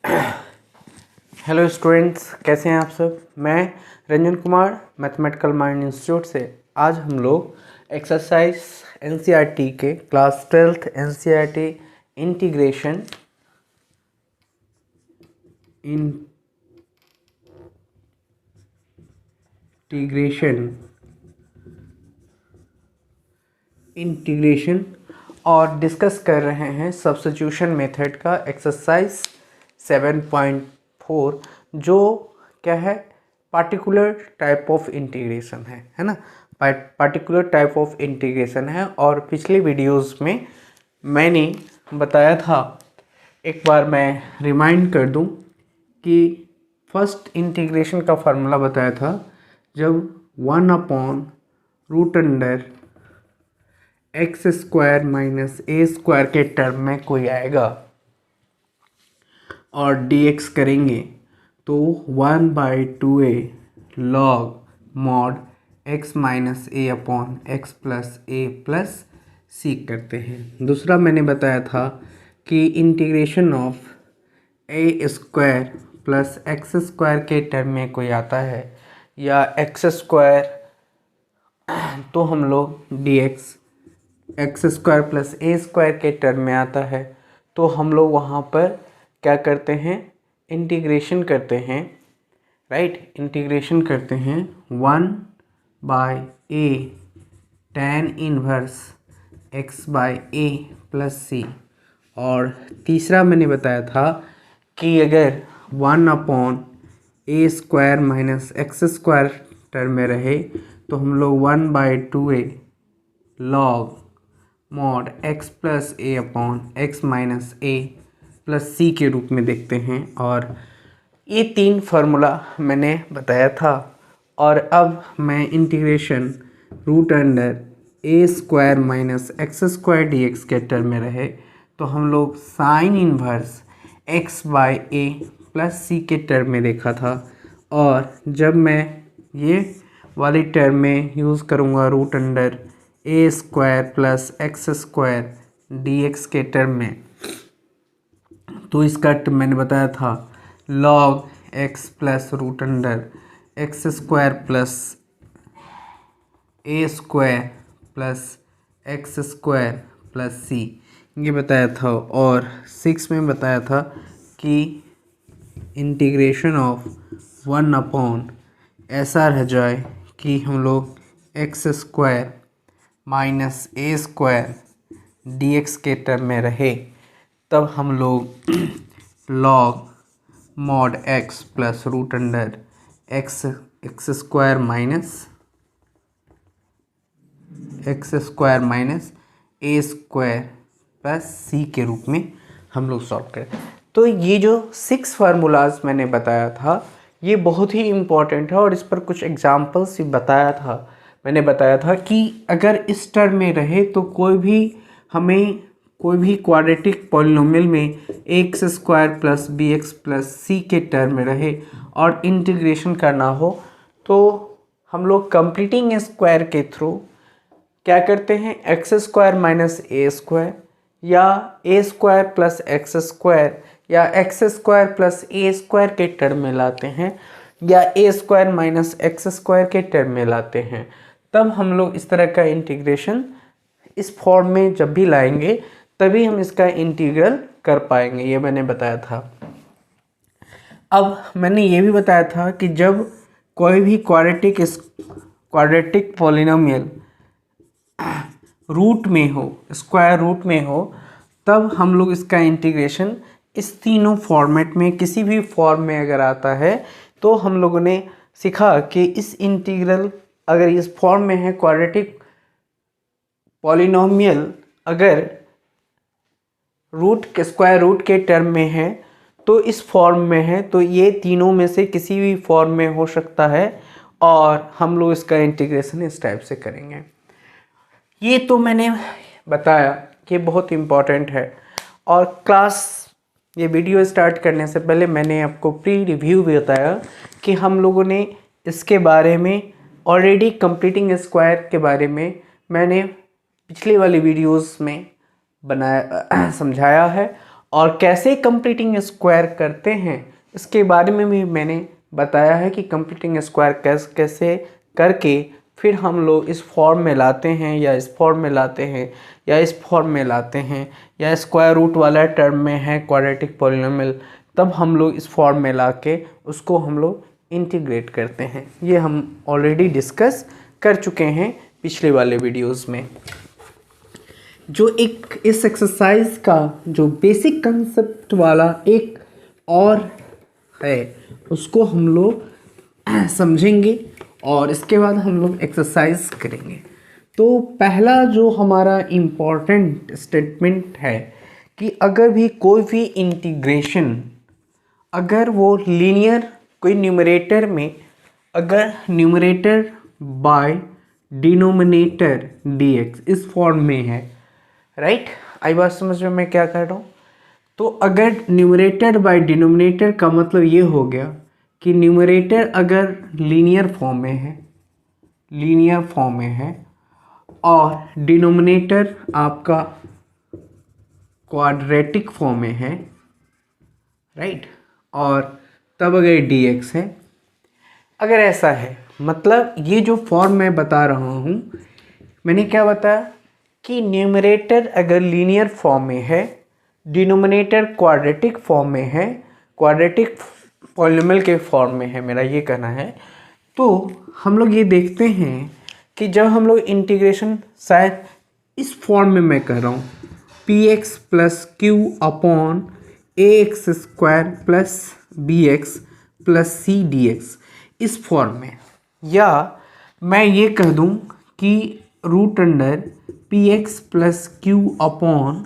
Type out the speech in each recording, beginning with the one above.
Hello students, कैसे हैं आप सब। मैं Ranjan Kumar mathematical mind institute से। आज हम लोग एक्सरसाइज एनसीईआरटी के क्लास 12th एनसीईआरटी इंटीग्रेशन और डिस्कस कर रहे हैं सब्स्टिट्यूशन मेथड का एक्सरसाइज 7.4, जो क्या है, पार्टिकुलर टाइप ऑफ इंटीग्रेशन है ना। पार्टिकुलर टाइप ऑफ इंटीग्रेशन है। और पिछले वीडियोस में मैंने बताया था, एक बार मैं रिमाइंड कर दूं कि फर्स्ट इंटीग्रेशन का फार्मूला बताया था, जब 1/√अंडर x square minus A square के टर्म में कोई आएगा और dx करेंगे तो 1/2a log mod x minus A upon X plus A plus C करते हैं। दूसरा मैंने बताया था कि integration of A square plus X square के टर्म में कोई आता है या एक्स स्क्वायर, तो हम लोग dx x square plus A square के टर्म में आता है, तो हम लोग वहाँ पर क्या करते हैं, इंटीग्रेशन करते हैं, राइट। इंटीग्रेशन करते हैं 1/a tan inverse x/a plus सी। और तीसरा मैंने बताया था कि अगर 1/a square minus X square term में रहे तो हम लोग 1/2a log mod x plus A upon X minus A plus C के रूप में देखते हैं। और ये तीन फार्मूला मैंने बताया था। और अब मैं integration root under A square minus X square D x के टर्म में रहे तो हम लोग sign inverse x/a plus C के टर्म में देखा था। और जब मैं ये वाली टर्म में यूज़ करूँगा root under A square plus X square D x के टर्म में, तो इसका मैंने बताया था log x plus root under X square plus A square plus X square plus C, ये बताया था। और 6 में बताया था कि इंटीग्रेशन ऑफ 1 ऐसा रह जाए कि हम लोग X square minus A square D x के टर्म में रहे, तब हम लोग log mod x plus root under X square minus X square minus A square plus C के रूप में हम लोग सॉल्व करें। तो ये जो 6 फार्मूलाज मैंने बताया था, ये बहुत ही इम्पॉर्टेंट है। और इस पर कुछ एग्जांपल्स भी बताया था। मैंने बताया था कि अगर इस टर्म में रहे तो कोई भी क्वाड्रेटिक पॉलिनोमियल में X square plus B x plus C के टर्म में रहे और इंटीग्रेशन करना हो, तो हम लोग कंप्लीटिंग स्क्वायर के थ्रू क्या करते हैं, x square minus A square या ए स्क्वायर प्लस एक्स स्क्वायर या X square plus A square के टर्म में लाते हैं या ए स्क्वायर माइनस एक्स स्क्वायर के टर्म में लाते हैं। तब हम लोग इस तरह का इंटीग्रेशन इस फॉर्म में जब भी लाएंगे तभी हम इसका इंटीग्रल कर पाएंगे, ये मैंने बताया था। अब मैंने ये भी बताया था कि जब कोई भी क्वाड्रेटिक पॉलिनोमियल रूट में हो, स्क्वायर रूट में हो, तब हम लोग इसका इंटीग्रेशन इस तीनों फॉर्मेट में किसी भी फॉर्म में अगर आता है तो हम लोगों ने सीखा कि इस इंटीग्रल अगर इस फॉर्म में है, क्वाड्रेटिक पॉलिनोमियल अगर स्क्वायर रूट के टर्म में है तो इस फॉर्म में है, तो ये तीनों में से किसी भी फॉर्म में हो सकता है और हम लोग इसका इंटीग्रेशन इस टाइप से करेंगे। ये तो मैंने बताया कि बहुत इम्पॉर्टेंट है। और ये वीडियो स्टार्ट करने से पहले मैंने आपको प्री रिव्यू भी बताया कि हम लोगों ने इसके बारे में ऑलरेडी कंप्लीटिंग स्क्वायर के बारे में मैंने पिछली वाली वीडियोस में समझाया है। और कैसे कंप्लीटिंग स्क्वायर करते हैं इसके बारे में भी मैंने बताया है कि कंप्लीटिंग स्क्वायर कैसे करके फिर हम लोग इस फॉर्म में लाते हैं या इस फॉर्म में लाते हैं या इस फॉर्म में लाते हैं या स्क्वायर रूट वाला टर्म में है क्वाड्रेटिक पॉलिनोमियल, तब हम लोग इस फॉर्म में ला के उसको हम लोग इंटीग्रेट करते हैं। ये हम ऑलरेडी डिस्कस कर चुके हैं पिछले वाले वीडियोस में। जो एक इस एक्सरसाइज का जो बेसिक कंसेप्ट वाला एक और है उसको हम लोग समझेंगे और इसके बाद हम लोग एक्सरसाइज करेंगे। तो पहला जो हमारा इम्पोर्टेंट स्टेटमेंट है कि अगर भी कोई भी इंटीग्रेशन अगर वो लीनियर कोई न्यूमरेटर में अगर न्यूमरेटर बाय डिनोमिनेटर dx इस फॉर्म में है, राइट। आई बात समझ में मैं क्या कर रहा हूँ। तो अगर न्यूमरेटर बाय डिनोमिनेटर का मतलब ये हो गया कि न्यूमरेटर अगर लीनियर फॉर्म में है और डिनोमिनेटर आपका क्वाड्रेटिक फॉर्म में है, राइट। और तब अगर dx है, अगर ऐसा है मतलब ये जो फॉर्म मैं बता रहा हूँ, मैंने क्या बताया कि न्यूमरेटर अगर लीनियर फॉर्म में है, डिनोमिनेटर क्वाड्रेटिक फॉर्म में है, क्वाड्रेटिक पॉलिनोमियल के फॉर्म में है, मेरा ये कहना है। तो हम लोग ये देखते हैं कि जब हम लोग इंटीग्रेशन शायद इस फॉर्म में मैं कर रहा हूँ px plus Q upon ax square plus bx plus c dx इस फॉर्म में, या मैं ये कह दूँ कि root under px plus Q upon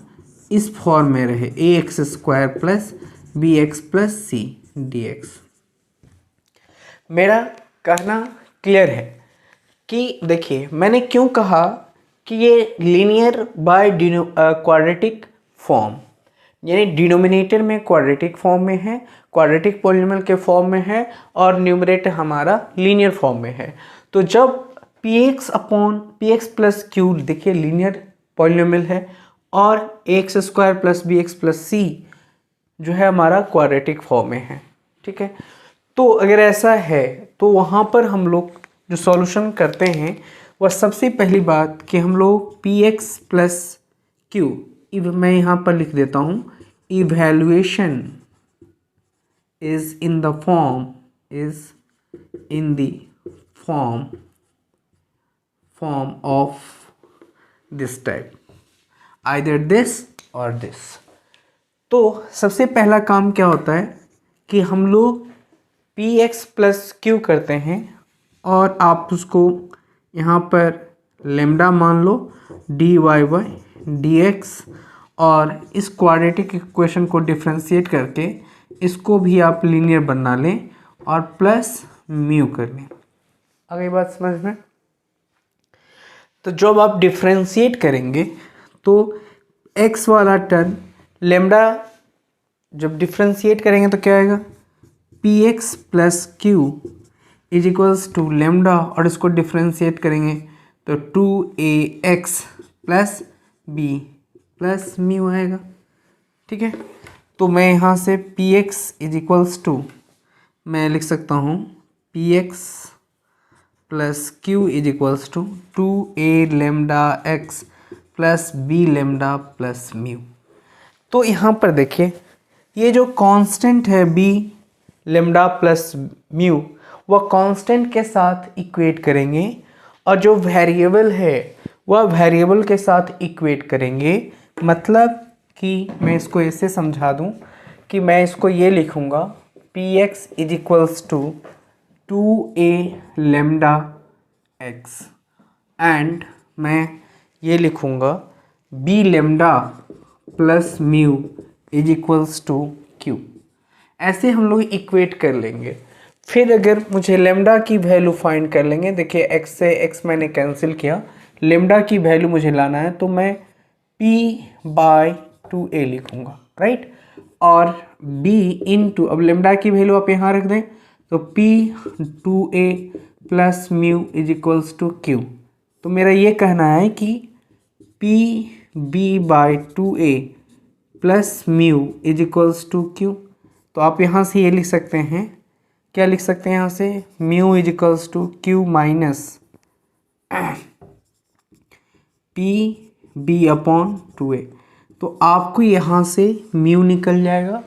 इस फॉर्म में रहे ax square plus bx plus c dx। मेरा कहना क्लियर है कि देखिए मैंने क्यों कहा कि ये लीनियर बाय क्वाड्रेटिक फॉर्म, यानी डिनोमिनेटर में क्वाड्रेटिक फॉर्म में है, क्वाड्रेटिक पॉलिनोमियल के फॉर्म में है और न्यूमरेटर हमारा लीनियर फॉर्म में है। तो जब px upon px plus Q देखिए लीनियर पॉलिनोमियल है और ax square plus bx plus c जो है हमारा क्वाड्रेटिक फॉर्म में है, ठीक है। तो अगर ऐसा है तो वहाँ पर हम लोग जो सॉल्यूशन करते हैं वह सबसे पहली बात कि हम लोग px प्लस क्यू, मैं यहाँ पर लिख देता हूँ evaluation is in the form of this type, either this और दिस। तो सबसे पहला काम क्या होता है कि हम लोग px प्लस क्यू करते हैं और आप उसको यहाँ पर लेमडा मान लो dy बाई dx, और इस क्वाड्रेटिक इक्वेशन को डिफ्रेंशिएट करके इसको भी आप लीनियर बना लें और प्लस म्यू कर लें। अगली बात समझ में। तो जब आप डिफ्रेंशिएट करेंगे तो x वाला टर्म लेमडा जब डिफ्रेंशिएट करेंगे तो क्या आएगा px plus q is equals to lambda, और इसको डिफ्रेंशिएट करेंगे तो 2ax plus b plus mu आएगा, ठीक है। तो मैं यहाँ से px इज इक्वल्स टू मैं लिख सकता हूँ px plus q is equals to 2a lambda x plus b lambda plus mu. तो यहाँ पर देखिए ये जो कांस्टेंट है b लेमडा प्लस म्यू वह कांस्टेंट के साथ इक्वेट करेंगे, और जो वेरिएबल है वह वेरिएबल के साथ इक्वेट करेंगे। मतलब कि मैं इसको ऐसे समझा दूं कि मैं इसको ये लिखूँगा px is equals to 2a lambda x and मैं ये लिखूँगा b lambda plus mu is equals to q। ऐसे हम लोग इक्वेट कर लेंगे। फिर अगर मुझे लेमडा की वैल्यू फाइंड कर लेंगे, देखिए x से x मैंने कैंसिल किया, लेमडा की वैल्यू मुझे लाना है तो मैं p बाय 2a लिखूँगा, राइट। और b इंटू, अब लेमडा की वैल्यू आप यहाँ रख दें तो p 2a plus mu is equals to q। तो मेरा ये कहना है कि p b by 2a plus mu is equals to q. तो आप यहाँ से ये लिख सकते हैं, क्या लिख सकते हैं यहाँ से, mu is equals to q minus p b upon 2a। तो आपको यहाँ से म्यू निकल जाएगा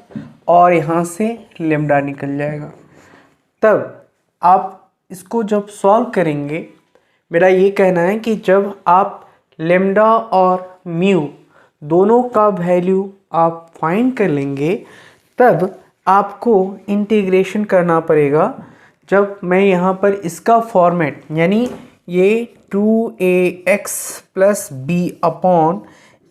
और यहाँ से लेम्डा निकल जाएगा। तब आप इसको जब सॉल्व करेंगे, मेरा ये कहना है कि जब आप लेम्डा और म्यू दोनों का वैल्यू आप फाइंड कर लेंगे, तब आपको इंटीग्रेशन करना पड़ेगा। जब मैं यहाँ पर इसका फॉर्मेट यानी ये 2ax plus b upon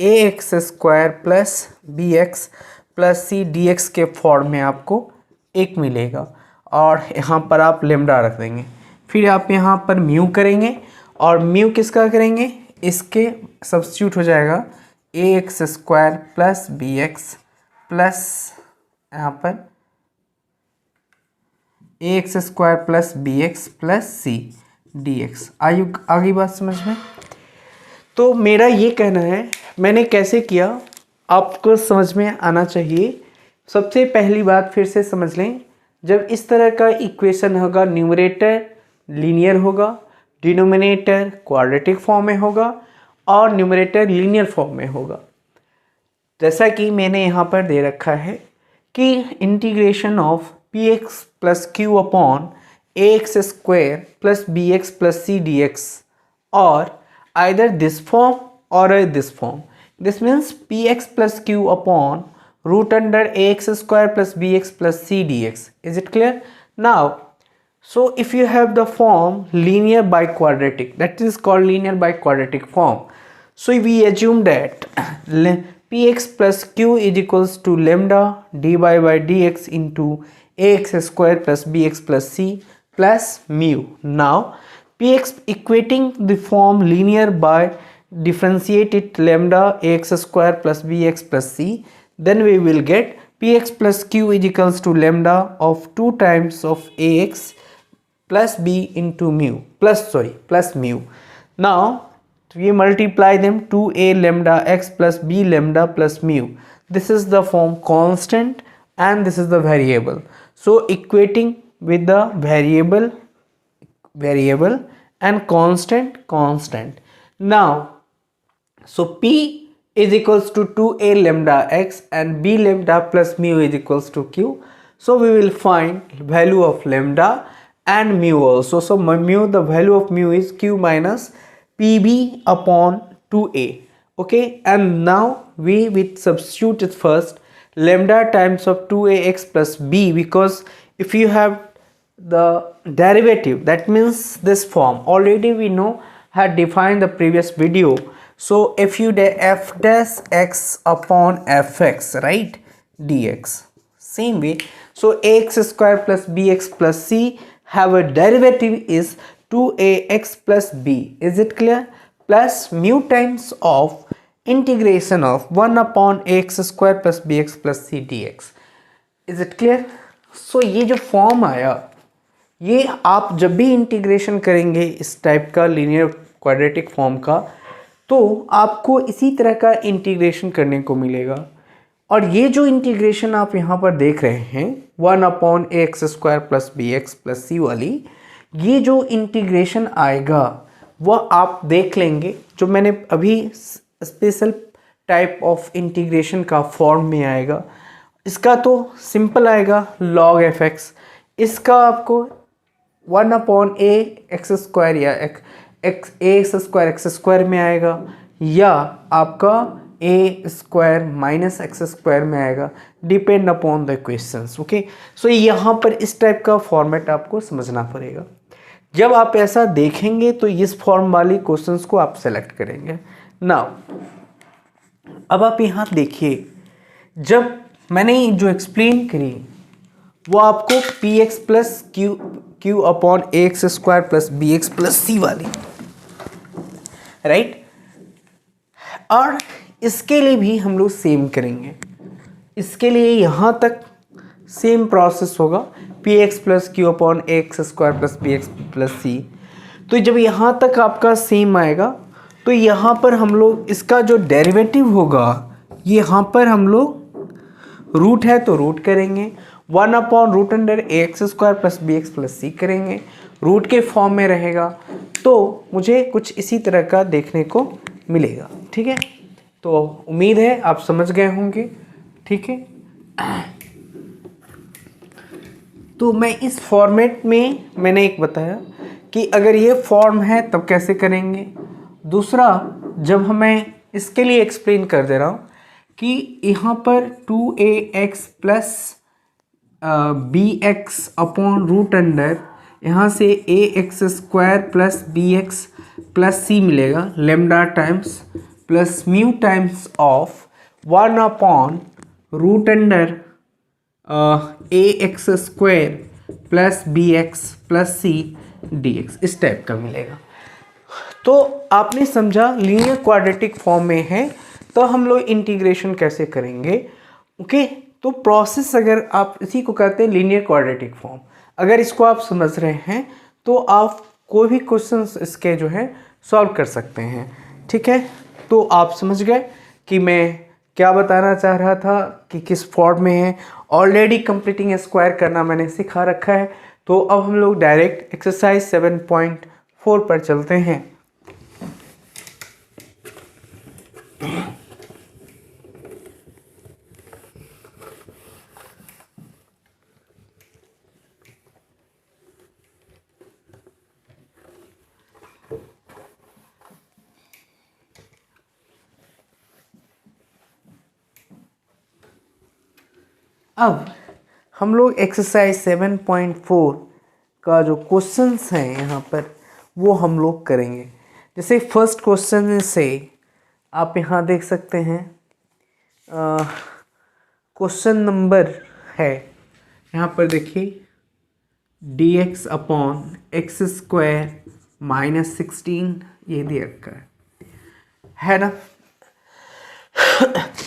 ax square plus B x plus C D x के फॉर्म में आपको एक मिलेगा, और यहाँ पर आप लेम्डा रख देंगे। फिर आप यहाँ पर म्यू करेंगे, और म्यू किसका करेंगे, इसके सब्स्टिट्यूट हो जाएगा ax square plus B x plus यहाँ पर ax square plus B x plus C D x. आगे बात समझ में। तो मेरा ये कहना है, मैंने कैसे किया आपको समझ में आना चाहिए। सबसे पहली बात फिर से समझ लें, जब इस तरह का इक्वेशन होगा, न्यूमरेटर लीनियर होगा, डिनोमिनेटर क्वाड्रेटिक फॉर्म में होगा और न्यूमरेटर लीनियर फॉर्म में होगा। जैसा कि मैंने यहाँ पर दे रखा है कि integration of p x plus Q upon A x square plus B x plus C D x, और either this form or this form. This means px plus q upon root under ax square plus bx plus c dx. Is it clear? Now, so if you have the form linear biquadratic, that is called linear biquadratic form. So we assume that px plus q is equals to lambda dy by dx into ax square plus bx plus c plus mu. Now px equating the form linear by differentiate it lambda ax square plus bx plus c, then we will get px plus q is equals to lambda of 2 times of ax plus b into mu plus mu. Now we multiply them 2a lambda x plus b lambda plus mu. This is the form constant and this is the variable. So equating with the variable and constant. Now, so p is equals to 2a lambda x and b lambda plus mu is equals to q. So we will find value of lambda and mu also. So mu, the value of mu is q minus pb upon 2a. Okay, and now we will substitute it first lambda times of 2ax plus b, because if you have the derivative, that means this form already we know, had defined the previous video. So if you f dash x upon fx, right, dx, same way. So ax square plus bx plus c have a derivative is 2ax plus b. Is it clear? Plus mu times of integration of 1 upon ax square plus bx plus c dx. Is it clear? So ये जो form आया, ये आप जब भी integration करेंगे इस type का लीनियर क्वाड्रेटिक फॉर्म का, तो आपको इसी तरह का इंटीग्रेशन करने को मिलेगा। और ये जो इंटीग्रेशन आप यहाँ पर देख रहे हैं 1 अपॉन ए x square plus B x plus C वाली, ये जो इंटीग्रेशन आएगा वह आप देख लेंगे, जो मैंने अभी स्पेशल टाइप ऑफ इंटीग्रेशन का फॉर्म में आएगा। इसका तो सिंपल आएगा log एफ एक्स, इसका आपको 1 अपॉन ए एक्स स्क्वायर या एक्स स्क्वायर में आएगा, या आपका A square minus X square में आएगा, depend upon the questions. Okay, so यहाँ पर इस टाइप का फॉर्मेट आपको समझना पड़ेगा। जब आप ऐसा देखेंगे तो इस फॉर्म वाली क्वेश्चंस को आप सेलेक्ट करेंगे। नाउ अब आप यहाँ देखिए, जब मैंने जो एक्सप्लेन करी वो आपको P x plus Q upon ए x square plus B x plus C वाली, राइट। और इसके लिए भी हम लोग सेम करेंगे। इसके लिए यहाँ तक सेम प्रोसेस होगा, P x plus Q upon ए x square plus B x plus C. तो जब यहाँ तक आपका सेम आएगा तो यहाँ पर हम लोग इसका जो डेरिवेटिव होगा यहाँ पर हम लोग रूट है तो रूट करेंगे, 1/√a² plus bx plus c करेंगे, रूट के फॉर्म में रहेगा तो मुझे कुछ इसी तरह का देखने को मिलेगा। ठीक है, तो उम्मीद है आप समझ गए होंगे। ठीक है, तो मैं इस फॉर्मेट में मैंने एक बताया कि अगर ये फॉर्म है तब कैसे करेंगे। दूसरा, जब हमें इसके लिए एक्सप्लेन कर दे रहा हूँ कि यहाँ पर 2ax प्लस bx/√, यहाँ से ax² plus bx plus c मिलेगा, lambda times plus mu times of 1/√ax² plus bx plus c dx, इस टाइप का मिलेगा। तो आपने समझा लीनियर क्वाड्रेटिक फॉर्म में है तो हम लोग इंटीग्रेशन कैसे करेंगे। ओके, तो प्रोसेस अगर आप इसी को कहते हैं लीनियर क्वाड्रेटिक फॉर्म, अगर इसको आप समझ रहे हैं तो आप कोई भी क्वेश्चंस इसके जो है सॉल्व कर सकते हैं। ठीक है, तो आप समझ गए कि मैं क्या बताना चाह रहा था कि किस फॉर्म में है। ऑलरेडी कंप्लीटिंग स्क्वायर करना मैंने सिखा रखा है, तो अब हम लोग डायरेक्ट एक्सरसाइज 7.4 पर चलते हैं। अब हम लोग एक्सरसाइज 7.4 का जो क्वेश्चंस हैं यहाँ पर वो हम लोग करेंगे। जैसे फर्स्ट क्वेश्चन से आप यहाँ देख सकते हैं, क्वेश्चन नंबर है यहाँ पर देखिए dx/x² - 16 ये दे रखा है ना।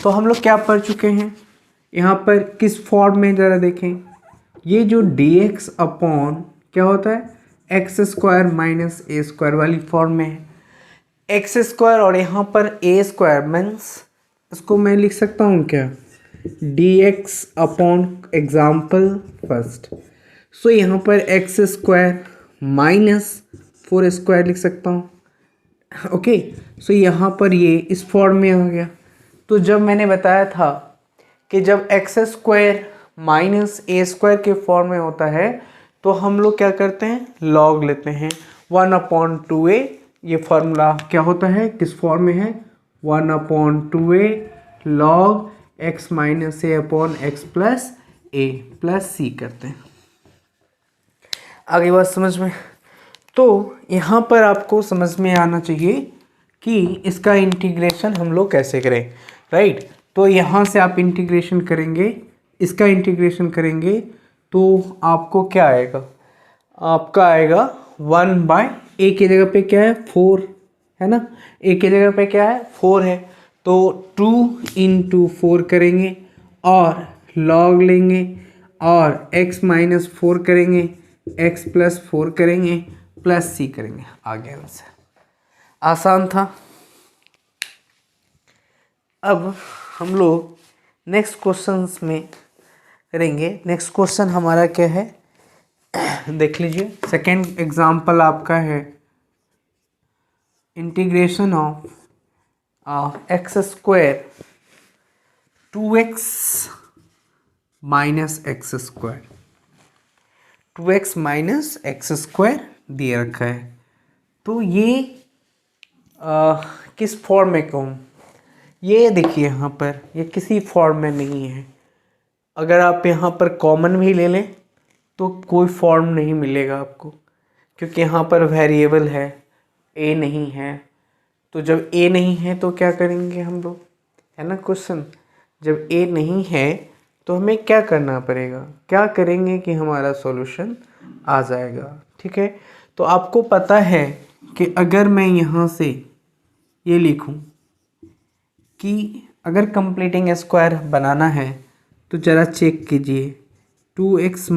तो हम लोग क्या पढ़ चुके हैं यहाँ पर, किस फॉर्म में ज़रा देखें, ये जो dx अपॉन क्या होता है x² - a² वाली फॉर्म में है, x² और यहाँ पर a² मीन्स इसको मैं लिख सकता हूँ क्या, dx अपॉन एग्जाम्पल फर्स्ट। सो यहाँ पर x² - 4² लिख सकता हूँ। ओके, सो यहाँ पर ये इस फॉर्म में आ गया। तो जब मैंने बताया था कि जब x² - a² के फॉर्म में होता है तो हम लोग क्या करते हैं, लॉग लेते हैं 1/2a। ये फार्मूला क्या होता है, किस फॉर्म में है, 1/2a log x - a/x plus a plus c करते हैं। आगे बात समझ में। तो यहाँ पर आपको समझ में आना चाहिए कि इसका इंटीग्रेशन हम लोग कैसे करें, राइट। तो यहाँ से आप इंटीग्रेशन करेंगे, इसका इंटीग्रेशन करेंगे तो आपको क्या आएगा, आपका आएगा 1/a की जगह पे क्या है 4 है ना, a की जगह पे क्या है 4 है, तो 2 × 4 करेंगे और log लेंगे और x - 4 करेंगे, x + 4 करेंगे प्लस c करेंगे। आगे आंसर आसान था। अब हम लोग नेक्स्ट क्वेश्चंस में करेंगे। नेक्स्ट क्वेश्चन हमारा क्या है देख लीजिए, सेकेंड एग्जाम्पल आपका है integration of x² 2x - x², 2x - x² दिए रखा है। तो ये किस फॉर्म में कहूँ, ये देखिए यहाँ पर ये किसी फॉर्म में नहीं है। अगर आप यहाँ पर कॉमन भी ले लें तो कोई फॉर्म नहीं मिलेगा आपको, क्योंकि यहाँ पर वेरिएबल है, a नहीं है। तो जब a नहीं है तो क्या करेंगे हम लोग, है ना क्वेश्चन, जब a नहीं है तो हमें क्या करना पड़ेगा, क्या करेंगे कि हमारा सॉल्यूशन आ जाएगा। ठीक है, तो आपको पता है कि अगर मैं यहाँ से ये लिखूँ कि अगर कंप्लीटिंग स्क्वायर बनाना है तो ज़रा चेक कीजिए 2x -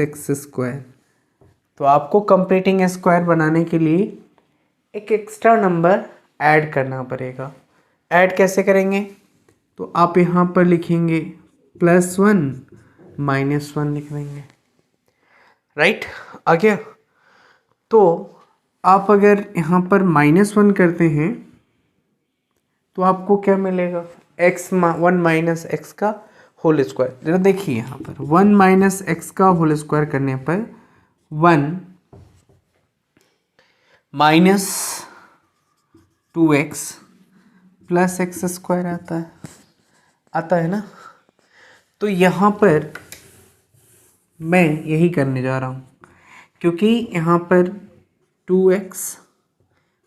x²। तो आपको कंप्लीटिंग स्क्वायर बनाने के लिए एक एक्स्ट्रा नंबर ऐड करना पड़ेगा। ऐड कैसे करेंगे, तो आप यहाँ पर लिखेंगे +1 -1 लिख देंगे, राइट। आ गया। तो आप अगर यहाँ पर -1 करते हैं तो आपको क्या मिलेगा, 1 माइनस एक्स का होल स्क्वायर। जरा देखिए यहाँ पर 1 माइनस एक्स का होल स्क्वायर करने पर 1 minus 2x plus X square आता है ना। तो यहाँ पर मैं यही करने जा रहा हूँ, क्योंकि यहाँ पर 2x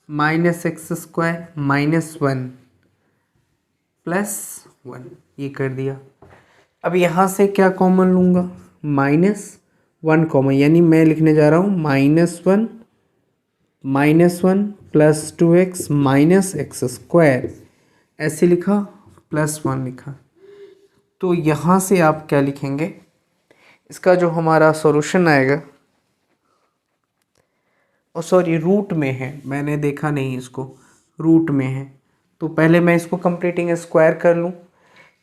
minus X square -1 plus 1 ये कर दिया। अब यहाँ से क्या कॉमन लूँगा, -1 कॉमन, यानी मैं लिखने जा रहा हूँ -1 plus 2x minus X square, ऐसे लिखा, +1 लिखा। तो यहाँ से आप क्या लिखेंगे, इसका जो हमारा सॉल्यूशन आएगा, और सॉरी रूट में है, मैंने देखा नहीं इसको, रूट में है। तो पहले मैं इसको कंप्लीटिंग स्क्वायर कर लूँ।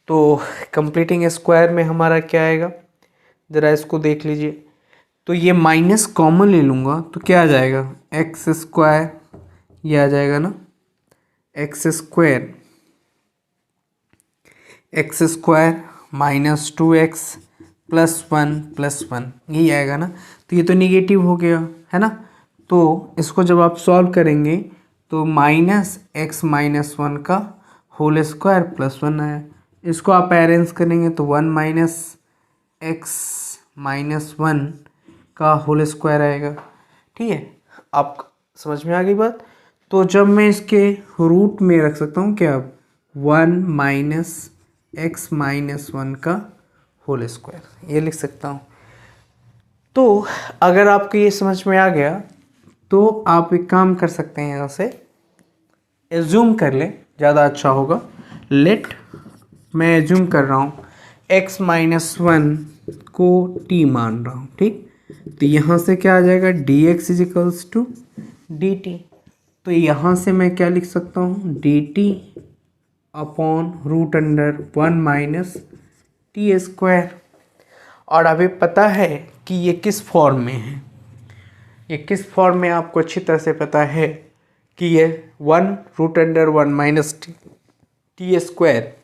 तो कंप्लीटिंग स्क्वायर में हमारा क्या आएगा, ज़रा इसको देख लीजिए। तो ये माइनस कॉमन ले लूँगा तो क्या आ जाएगा, एक्स स्क्वायर, ये आ जाएगा ना, एक्स स्क्वायर माइनस 2x +1 यही आएगा ना। तो ये तो निगेटिव हो गया है ना। तो इसको जब आप सॉल्व करेंगे तो -x - 1 का होल स्क्वायर +1 आया। इसको आप अरेंज करेंगे तो 1 माइनस x - 1 का होल स्क्वायर आएगा। ठीक है, आप समझ में आ गई बात। तो जब मैं इसके रूट में रख सकता हूँ क्या, 1 माइनस x - 1 का होल स्क्वायर, ये लिख सकता हूँ। तो अगर आपको ये समझ में आ गया तो आप एक काम कर सकते हैं, यहाँ से एज्यूम कर लें, ज़्यादा अच्छा होगा। लेट, मैं एज्यूम कर रहा हूँ x - 1 को t मान रहा हूँ, ठीक। तो यहाँ से क्या आ जाएगा, dx = dt। तो यहाँ से मैं क्या लिख सकता हूँ, dt upon √1 minus T square. और अभी पता है कि ये किस फॉर्म में है, ये किस फॉर्म में आपको अच्छी तरह से पता है कि ये 1√1 minus T square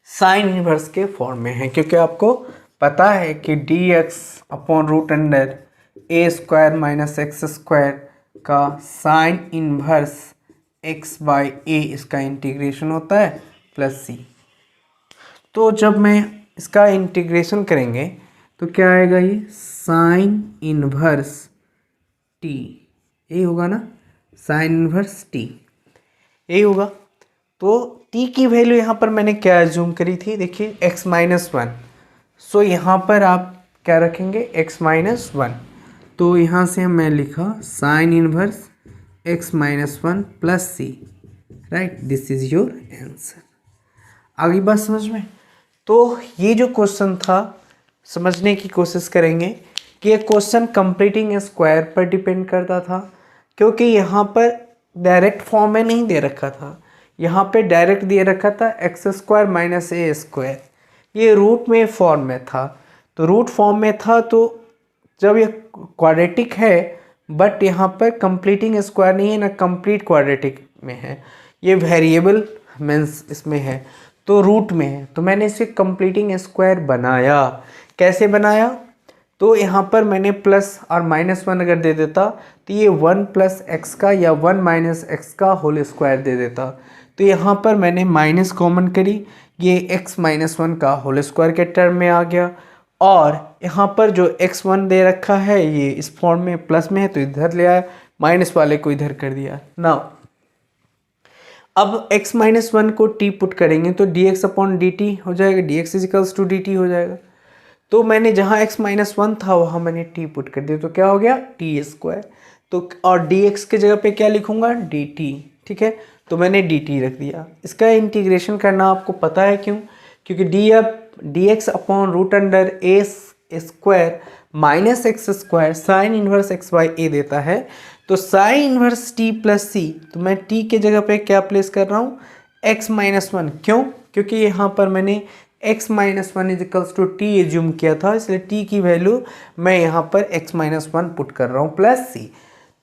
sine inverse के फॉर्म में है, क्योंकि आपको पता है कि dx upon √a² minus X square का साइन इनवर्स x/a इसका इंटीग्रेशन होता है +c। तो जब मैं इसका इंटीग्रेशन करेंगे तो क्या आएगा, ये साइन इनवर्स t, यही होगा ना, साइन इनवर्स t यही होगा। तो t की वैल्यू यहाँ पर मैंने क्या एज्यूम करी थी, देखिए x - 1। सो यहाँ पर आप क्या रखेंगे, x - 1। तो यहाँ से मैं लिखा sine inverse x - 1 plus c, right, this is your answer. आगे बात समझ में। तो ये जो क्वेश्चन था, समझने की कोशिश करेंगे कि ये क्वेश्चन कंप्लीटिंग स्क्वायर पर डिपेंड करता था, क्योंकि यहाँ पर डायरेक्ट फॉर्म में नहीं दे रखा था, यहाँ पे डायरेक्ट दिए रखा था x² माइनस a²। ये रूट में फॉर्म में था, तो रूट फॉर्म में था, तो जब ये क्वाड्रेटिक है बट यहाँ पर कंप्लीटिंग स्क्वायर नहीं है ना, कंप्लीट क्वाड्रेटिक में है, ये वेरिएबल मीन्स इसमें है, तो रूट में है। तो मैंने इसे कंप्लीटिंग स्क्वायर बनाया। कैसे बनाया, तो यहाँ पर मैंने प्लस और -1 अगर दे देता तो ये 1 + x का या 1 - x का होल स्क्वायर दे देता। तो यहाँ पर मैंने माइनस कॉमन करी, ये x - 1 का होल स्क्वायर के टर्म में आ गया। और यहाँ पर जो x1 दे रखा है ये इस फॉर्म में प्लस में है, तो इधर ले आया, माइनस वाले को इधर कर दिया ना। अब x - 1 को t पुट करेंगे तो dx अपॉन dt हो जाएगा, dx = dt हो जाएगा। तो मैंने जहाँ x - 1 था वहाँ मैंने t पुट कर दिया, तो क्या हो गया, t²। तो और dx के जगह पे क्या लिखूँगा, dt, ठीक है। तो मैंने dt रख दिया। इसका इंटीग्रेशन करना आपको पता है क्यों, क्योंकि dx upon √a² minus x² sine inverse x/a देता है। तो साइन इनवर्स t + c, तो मैं t के जगह पे क्या प्लेस कर रहा हूँ, x माइनस वन, क्यों? क्योंकि यहाँ पर मैंने x minus one is equals to t assume किया था, इसलिए t की वैल्यू मैं यहाँ पर x माइनस वन पुट कर रहा हूँ प्लस c।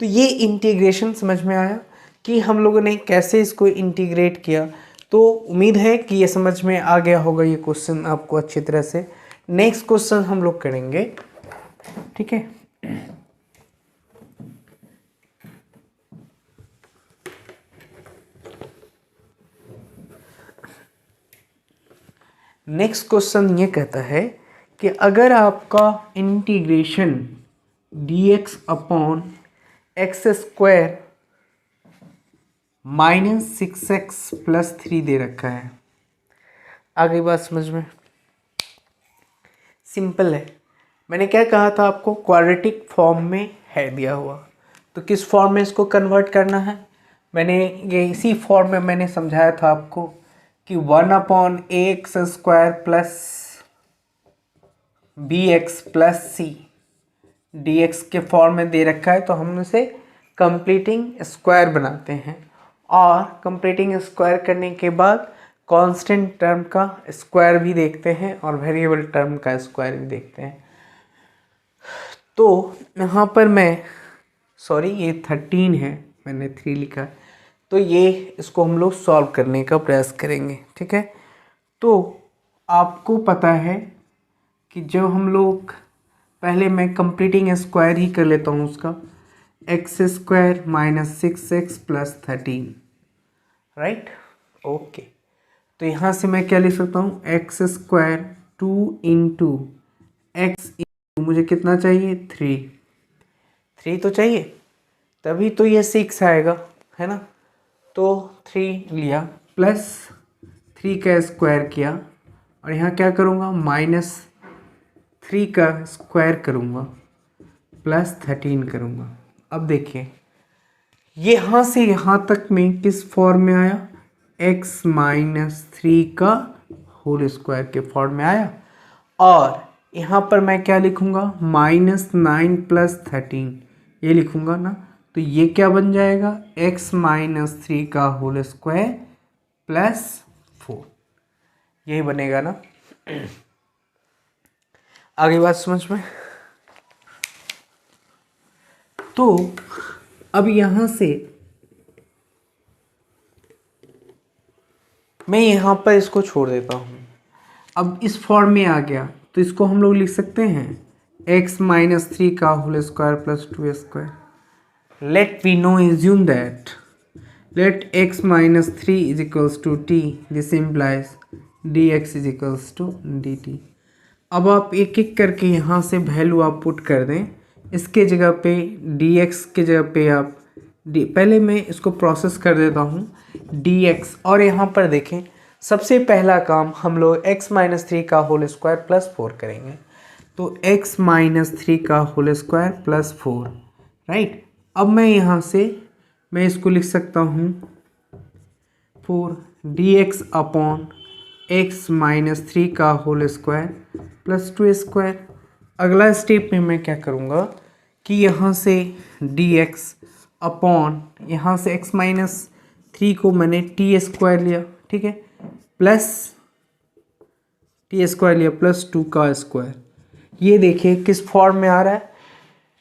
तो ये इंटीग्रेशन समझ में आया कि हम लोगों ने कैसे इसको इंटीग्रेट किया। तो उम्मीद है कि ये समझ में आ गया होगा ये क्वेश्चन आपको अच्छी तरह से। नेक्स्ट क्वेश्चन हम लोग करेंगे, ठीक है। नेक्स्ट क्वेश्चन ये कहता है कि अगर आपका integration dx upon X square minus 6x plus 3 दे रखा है, आगे बात समझ में? सिंपल है। मैंने क्या कहा था आपको, क्वाड्रेटिक फॉर्म में है दिया हुआ, तो किस फॉर्म में इसको कन्वर्ट करना है? मैंने ये इसी फॉर्म में मैंने समझाया था आपको कि 1 अपॉन ए x square plus B x plus C D x के फॉर्म में दे रखा है, तो हम इसे कंप्लीटिंग स्क्वायर बनाते हैं और कंप्लीटिंग स्क्वायर करने के बाद कांस्टेंट टर्म का स्क्वायर भी देखते हैं और वेरिएबल टर्म का स्क्वायर भी देखते हैं। तो यहाँ पर मैं ये 13 है, मैंने 3 लिखा है, तो ये इसको हम लोग सॉल्व करने का प्रयास करेंगे, ठीक है। तो आपको पता है कि जब हम लोग पहले मैं कंप्लीटिंग स्क्वायर ही कर लेता हूँ उसका, x square minus 6x plus 13, right, okay. तो यहाँ से मैं क्या लिख सकता हूँ, एक्स स्क्वायर 2 इंटू एक्स, मुझे कितना चाहिए, 3 तो चाहिए, तभी तो ये 6 आएगा, है ना। तो 3 लिया प्लस 3 का स्क्वायर किया और यहाँ क्या करूँगा, माइनस 3 का स्क्वायर करूँगा प्लस 13 करूँगा। अब देखिए यहाँ से यहाँ तक में किस फॉर्म में आया, x माइनस 3 का होल स्क्वायर के फॉर्म में आया, और यहाँ पर मैं क्या लिखूँगा, -9 प्लस 13 ये लिखूँगा ना, तो ये क्या बन जाएगा, x माइनस 3 का होल स्क्वायर प्लस 4, यही बनेगा ना। आगे बात समझ में? तो अब यहाँ से मैं यहाँ पर इसको छोड़ देता हूँ, अब इस फॉर्म में आ गया, तो इसको हम लोग लिख सकते हैं x माइनस 3 का whole square plus 2 square. Let we know assume that let x minus 3 is equals to t, this implies dx is equals to dt। अब आप एक एक करके यहाँ से वैल्यू आप पुट कर दें, इसके जगह पे dx के जगह पे आप पहले मैं इसको प्रोसेस कर देता हूँ dx, और यहाँ पर देखें सबसे पहला काम हम लोग x माइनस 3 का होल स्क्वायर प्लस 4 करेंगे, तो x माइनस 3 का होल स्क्वायर प्लस 4, राइट। अब मैं यहाँ से मैं इसको लिख सकता हूँ 4 dx अपॉन x माइनस 3 का होल स्क्वायर प्लस 2 स्क्वायर। अगला स्टेप में मैं क्या करूँगा कि यहाँ से dx अपॉन यहाँ से x माइनस 3 को मैंने t स्क्वायर लिया, ठीक है, प्लस t स्क्वायर लिया प्लस 2 का स्क्वायर। ये देखिए किस फॉर्म में आ रहा है,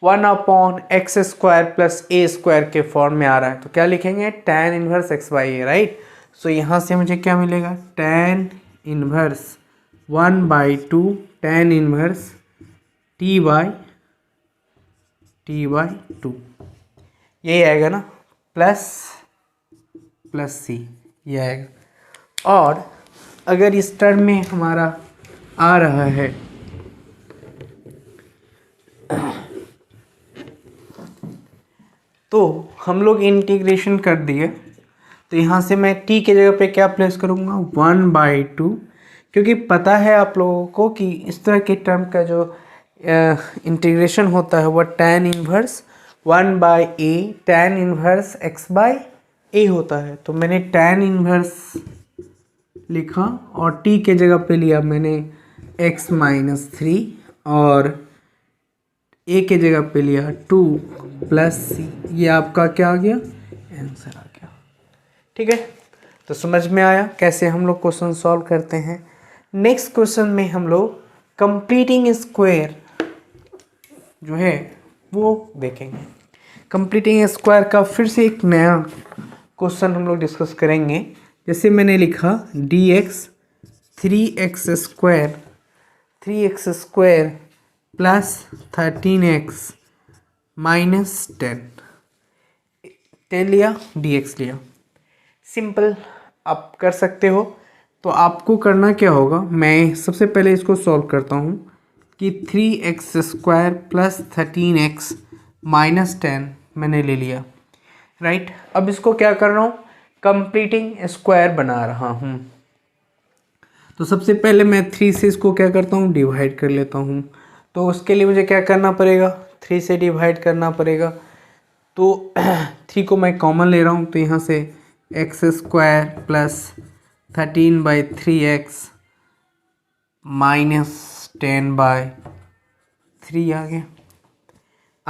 1 upon X square plus A square के फॉर्म में आ रहा है, तो क्या लिखेंगे, tan inverse x by A, right. So यहाँ से मुझे क्या मिलेगा, tan inverse 1/2 tan inverse t by 2, ये आएगा ना, प्लस c ये आएगा। और अगर इस टर्म में हमारा आ रहा है तो हम लोग इंटीग्रेशन कर दिए, तो यहाँ से मैं t के जगह पे क्या प्लेस करूँगा, 1/2, क्योंकि पता है आप लोगों को कि इस तरह के टर्म का जो इंटीग्रेशन होता है वह tan inverse 1/a tan inverse x by A होता है। तो मैंने tan इनवर्स लिखा और t के जगह पे लिया मैंने x माइनस 3 और a के जगह पे लिया 2 प्लस c, ये आपका क्या आ गया, आंसर आ गया, ठीक है। तो समझ में आया कैसे हम लोग क्वेश्चन सॉल्व करते हैं। नेक्स्ट क्वेश्चन में हम लोग कंप्लीटिंग स्क्वायर जो है वो देखेंगे। कंप्लीटिंग स्क्वायर का फिर से एक नया क्वेश्चन हम लोग डिस्कस करेंगे। जैसे मैंने लिखा dx 3x square plus 13x minus 10 लिया, dx लिया। सिंपल आप कर सकते हो। तो आपको करना क्या होगा, मैं सबसे पहले इसको सॉल्व करता हूँ कि 3x square plus 13x minus 10 मैंने ले लिया, राइट। अब इसको क्या कर रहा हूँ, कंप्लीटिंग स्क्वायर बना रहा हूँ। तो सबसे पहले मैं 3 से इसको क्या करता हूँ, डिवाइड कर लेता हूँ। तो उसके लिए मुझे क्या करना पड़ेगा, 3 से डिवाइड करना पड़ेगा। तो 3 को मैं कॉमन ले रहा हूँ, तो यहाँ से x square plus 13/3x minus 10/3 आ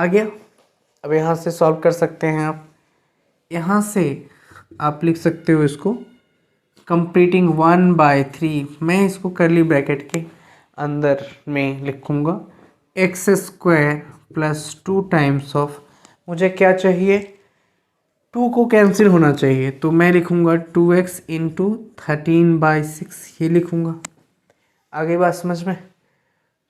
गया। अब यहाँ से सॉल्व कर सकते हैं आप। यहाँ से आप लिख सकते हो इसको कंप्लीटिंग 1/3, मैं इसको करली ब्रैकेट के अंदर में लिखूँगा x square plus 2 times of, मुझे क्या चाहिए, 2 को कैंसिल होना चाहिए, तो मैं लिखूँगा 2x इंटू 13/6 ये लिखूँगा। आगे बात समझ में।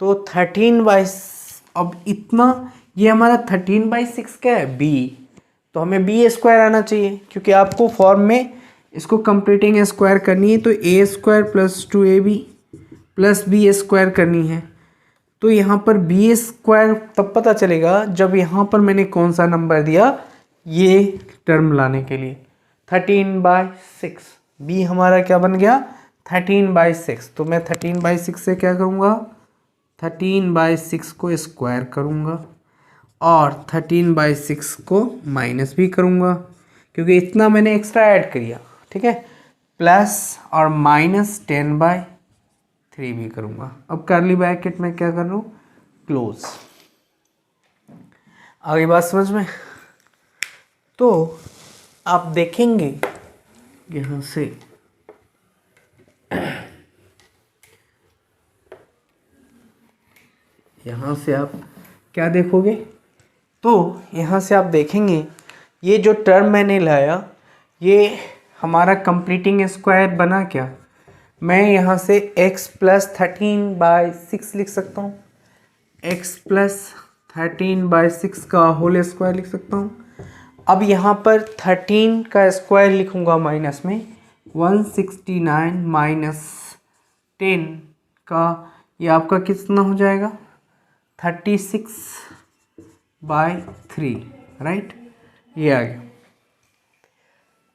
तो 13/, अब इतना ये हमारा 13/6 क्या है, b, तो हमें b स्क्वायर आना चाहिए, क्योंकि आपको फॉर्म में इसको कंप्लीटिंग स्क्वायर करनी है। तो a square plus 2ab plus b square करनी है। तो यहाँ पर b स्क्वायर तब पता चलेगा जब यहाँ पर मैंने कौन सा नंबर दिया, ये टर्म लाने के लिए 13/6, b हमारा क्या बन गया 13/6। तो मैं 13/6 से क्या करूँगा, 13/6 को स्क्वायर करूँगा और 13/6 को माइनस भी करूँगा, क्योंकि इतना मैंने एक्स्ट्रा ऐड किया, ठीक है। प्लस और माइनस 10/3 भी करूँगा। अब कर्ली ब्रैकेट में क्या कर रहा हूँ, क्लोज। आगे बात समझ में। तो आप देखेंगे यहाँ से आप क्या देखोगे, तो यहाँ से आप देखेंगे ये जो टर्म मैंने लाया ये हमारा कंप्लीटिंग स्क्वायर बना क्या, मैं यहाँ से x प्लस 13/6 लिख सकता हूँ, x प्लस 13/6 का होल स्क्वायर लिख सकता हूँ। अब यहाँ पर 13 का स्क्वायर लिखूँगा माइनस में 169 माइनस 10 का, ये आपका कितना हो जाएगा 36/3, राइट। ये आ गया।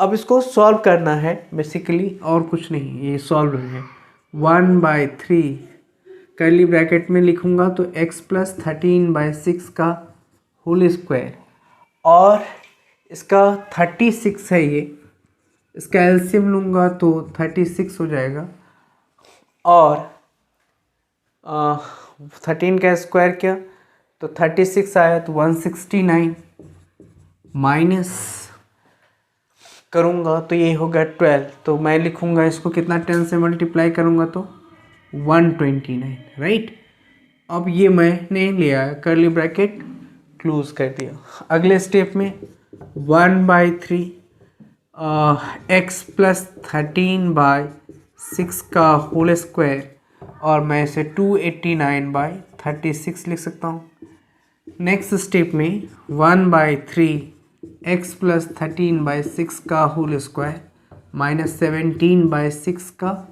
अब इसको सॉल्व करना है बेसिकली, और कुछ नहीं, ये सॉल्व है 1/3 कर्ली ब्रैकेट में लिखूँगा, तो x प्लस 13/6 का होल स्क्वायर, और इसका 36 है ये, इसका एलसीएम लूँगा तो 36 हो जाएगा, और 13 का स्क्वायर किया तो 36 आया, तो 169 माइनस करूँगा तो ये होगा 12, तो मैं लिखूँगा इसको कितना 10 से मल्टीप्लाई करूँगा तो 129, राइट। अब ये मैंने लिया कर्ली ब्रैकेट क्लोज कर दिया। अगले स्टेप में 1/3 x प्लस 13/6 का होल स्क्वायर, और मैं इसे 289/36 लिख सकता हूँ। नेक्स्ट स्टेप में 1/3 x प्लस 13/6 का होल स्क्वायर माइनस 17/6 का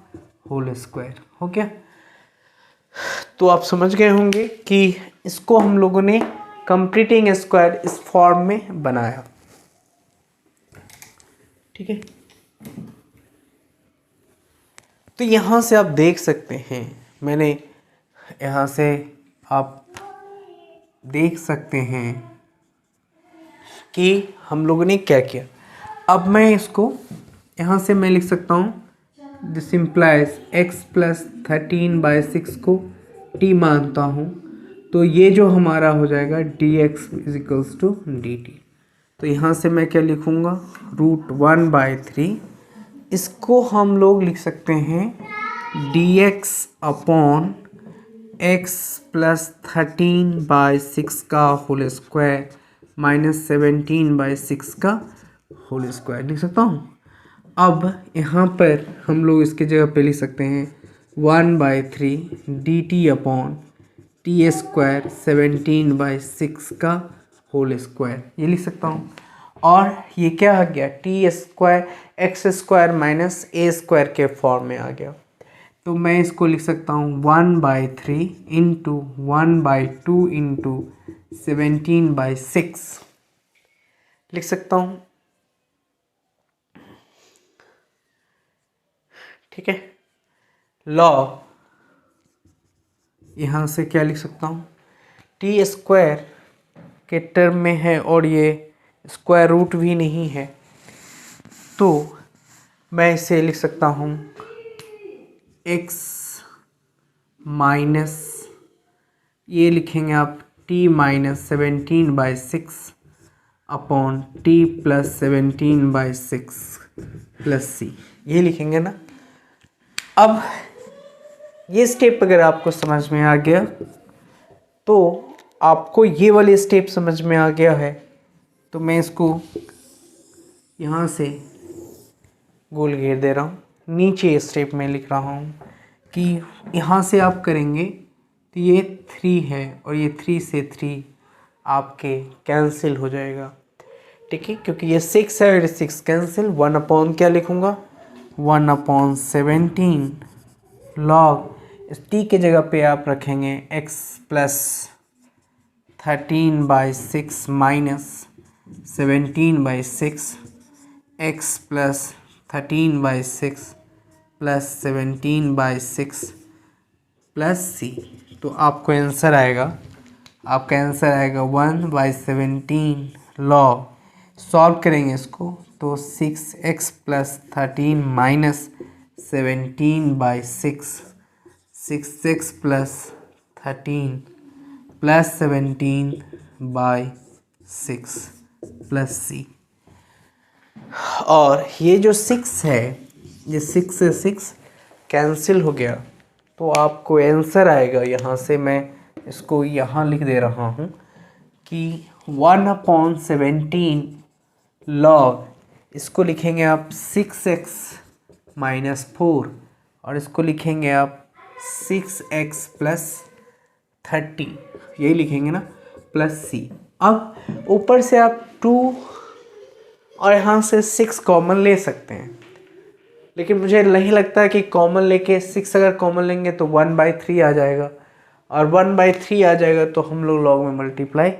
होल स्क्वायर हो गया। तो आप समझ गए होंगे कि इसको हम लोगों ने कंप्लीटिंग स्क्वायर इस फॉर्म में बनाया, ठीक है। तो यहाँ से आप देख सकते हैं, मैंने यहाँ से आप देख सकते हैं कि हम लोगों ने क्या किया। अब मैं इसको यहाँ से मैं लिख सकता हूँ, दिस इम्प्लाइज x प्लस 13/6 को t मानता हूँ, तो ये जो हमारा हो जाएगा dx is equals to dt। तो यहाँ से मैं क्या लिखूँगा, √1/3 इसको हम लोग लिख सकते हैं dx अपॉन x प्लस 13/6 का होल स्क्वायर माइनस 17/6 का होल स्क्वायर लिख सकता हूँ। अब यहाँ पर हम लोग इसकी जगह पे लिख सकते हैं 1/3 dt अपॉन टी स्क्वायर 17/6 का होल स्क्वायर ये लिख सकता हूँ। और ये क्या आ गया, T square X square minus A square के फॉर्म में आ गया। तो मैं इसको लिख सकता हूँ 1/3 इंटू 1/2 इंटू 17/6 लिख सकता हूँ। ठीक है, लॉग यहाँ से क्या लिख सकता हूँ, टी स्क्वायर के टर्म में है और ये स्क्वायर रूट भी नहीं है, तो मैं इसे लिख सकता हूँ x माइनस ये लिखेंगे आप t minus 17/6 upon t plus 17/6 plus c ये लिखेंगे ना। अब ये स्टेप अगर आपको समझ में आ गया तो आपको ये वाली स्टेप समझ में आ गया है, तो मैं इसको यहाँ से गोल घेर दे रहा हूँ। नीचे स्टेप में लिख रहा हूँ कि यहाँ से आप करेंगे तो ये 3 है और ये 3 से 3 आपके कैंसिल हो जाएगा। ठीक है, क्योंकि ये 6 है और 6 कैंसिल। 1 अपॉन क्या लिखूँगा, 1/17 लॉग इस t के जगह पे आप रखेंगे x plus 13/6 minus 17/6 x plus 13/6 plus 17/6 plus c। तो आपको आंसर आएगा, आपका आंसर आएगा 1/17 लॉग। सॉल्व करेंगे इसको तो 6x plus 13 minus 17/6 6x plus 13 plus 17/6 plus c। और ये जो 6 है, ये 6 से 6 कैंसिल हो गया, तो आपको आंसर आएगा। यहाँ से मैं इसको यहाँ लिख दे रहा हूँ कि 1/17 लॉग, इसको लिखेंगे आप 6x माइनस 4 और इसको लिखेंगे आप 6x प्लस 30 यही लिखेंगे ना, प्लस c। अब ऊपर से आप 2 और यहाँ से 6 कॉमन ले सकते हैं, लेकिन मुझे नहीं लगता कि कॉमन लेके 6 अगर कॉमन लेंगे तो 1/3 आ जाएगा, और 1/3 आ जाएगा तो हम लोग लॉग में मल्टीप्लाई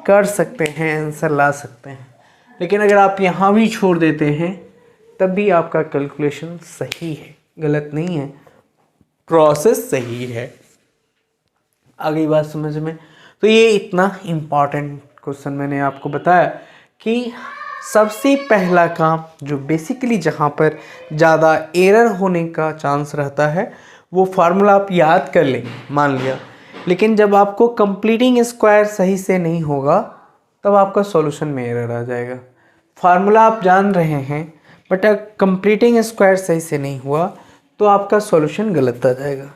कर सकते हैं, आंसर ला सकते हैं। लेकिन अगर आप यहाँ भी छोड़ देते हैं तब भी आपका कैलकुलेशन सही है, गलत नहीं है, प्रोसेस सही है। आगे बात समझ में। तो ये इतना इम्पॉर्टेंट क्वेश्चन मैंने आपको बताया कि सबसे पहला काम जो बेसिकली जहाँ पर ज़्यादा एरर होने का चांस रहता है वो फार्मूला आप याद कर लेंगे, मान लिया, लेकिन जब आपको कंप्लीटिंग स्क्वायर सही से नहीं होगा तब आपका सॉल्यूशन में एरर आ जाएगा। फार्मूला आप जान रहे हैं बट अगर कंप्लीटिंग स्क्वायर सही से नहीं हुआ तो आपका सॉल्यूशन गलत आ जाएगा।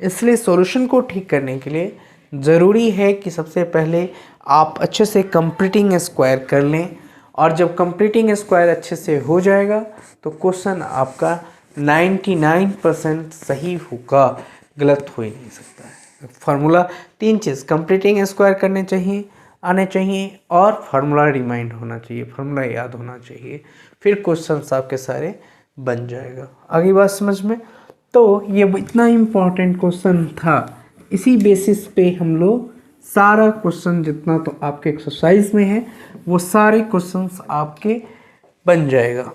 इसलिए सॉल्यूशन को ठीक करने के लिए ज़रूरी है कि सबसे पहले आप अच्छे से कंप्लीटिंग स्क्वायर कर लें, और जब कंप्लीटिंग स्क्वायर अच्छे से हो जाएगा तो क्वेश्चन आपका 99% सही होगा, गलत हो ही नहीं सकता है। फार्मूला 3 चीज़ कंप्लीटिंग स्क्वायर करने चाहिए, आने चाहिए, और फार्मूला रिमाइंड होना चाहिए, फार्मूला याद होना चाहिए, फिर क्वेश्चन आपके सारे बन जाएगा। आगे बात समझ में। तो ये इतना इम्पॉर्टेंट क्वेश्चन था, इसी बेसिस पे हम लोग सारा क्वेश्चन जितना तो आपके एक्सरसाइज में है वो सारे क्वेश्चंस आपके बन जाएगा।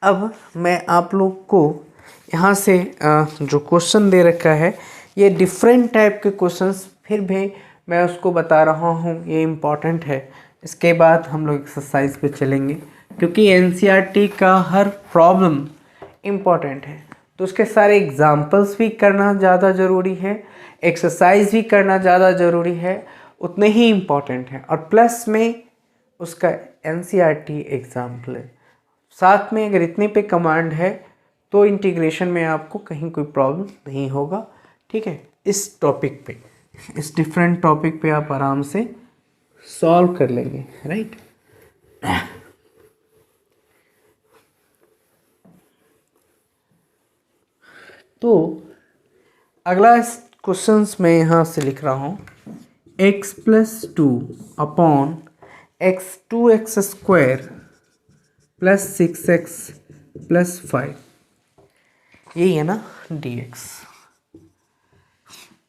अब मैं आप लोग को यहाँ से जो क्वेश्चन दे रखा है ये डिफरेंट टाइप के क्वेश्चंस, फिर भी मैं उसको बता रहा हूँ, ये इम्पॉर्टेंट है। इसके बाद हम लोग एक्सरसाइज पे चलेंगे, क्योंकि एनसीईआरटी का हर प्रॉब्लम इम्पॉर्टेंट है, तो उसके सारे एग्जाम्पल्स भी करना ज़्यादा ज़रूरी है, एक्सरसाइज भी करना ज़्यादा ज़रूरी है, उतने ही इम्पॉर्टेंट है, और प्लस में उसका एनसीईआरटी एग्जाम्पल है। साथ में अगर इतने पे कमांड है तो इंटीग्रेशन में आपको कहीं कोई प्रॉब्लम नहीं होगा। ठीक है, इस टॉपिक पे, इस डिफरेंट टॉपिक पे आप आराम से सॉल्व कर लेंगे, राइट। तो अगला क्वेश्चंस मैं यहाँ से लिख रहा हूँ, x plus 2 upon x 2x square plus 6x plus 5, यही है ना dx।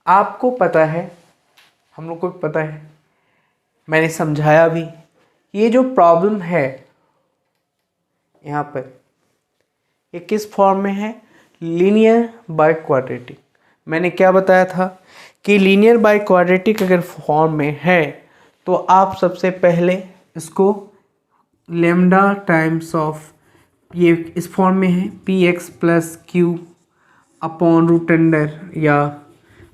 आपको पता है, हम लोग को भी पता है, मैंने समझाया भी, ये जो प्रॉब्लम है यहाँ पर, ये किस फॉर्म में है, लीनियर बाय क्वाड्रेटिक। मैंने क्या बताया था कि लीनियर बाय क्वाड्रेटिक अगर फॉर्म में है तो आप सबसे पहले इसको लेमडा टाइम्स ऑफ, ये इस फॉर्म में है, P x plus Q upon root under, या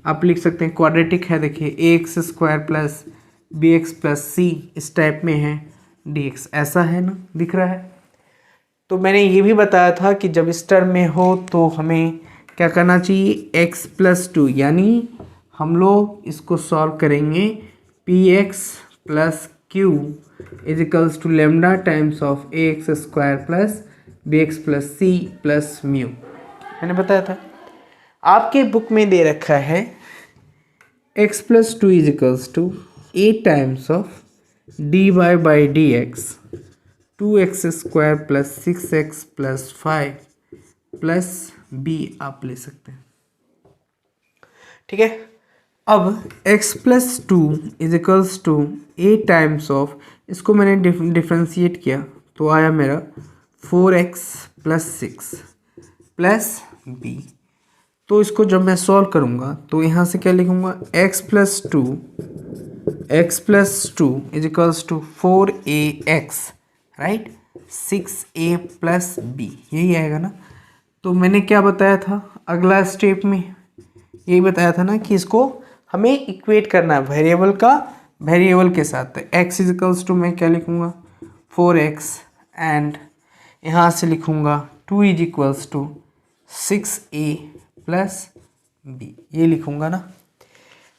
आप लिख सकते हैं क्वाड्रेटिक है, देखिए A x square plus B x plus C, इस टाइप में है, डी एक्स, ऐसा है ना, दिख रहा है। तो मैंने ये भी बताया था कि जब इस टर्म में हो तो हमें क्या करना चाहिए, x प्लस 2, यानी हम लोग इसको सॉल्व करेंगे, p x plus q is equals to lambda times of a x square plus B x plus c plus mu, मैंने बताया था। आपके बुक में दे रखा है x plus 2 is equals to a times of d y by d x 2x square plus 6x plus 5 plus b आप ले सकते हैं। ठीक है, अब x plus 2 is equals to a times of, इसको मैंने डिफ्रेंशिएट किया तो आया मेरा 4x प्लस 6 प्लस b। तो इसको जब मैं सॉल्व करूँगा तो यहाँ से क्या लिखूँगा, x plus 2 is equals to 4ax, right, 6a plus b, यही आएगा ना। तो मैंने क्या बताया था अगला स्टेप में, यही बताया था ना कि इसको हमें इक्वेट करना है वेरिएबल का वेरिएबल के साथ। x इजिकल्स टू मैं क्या लिखूँगा 4x, एंड यहाँ से लिखूँगा 2 is equals to 6a plus b, ये लिखूँगा ना।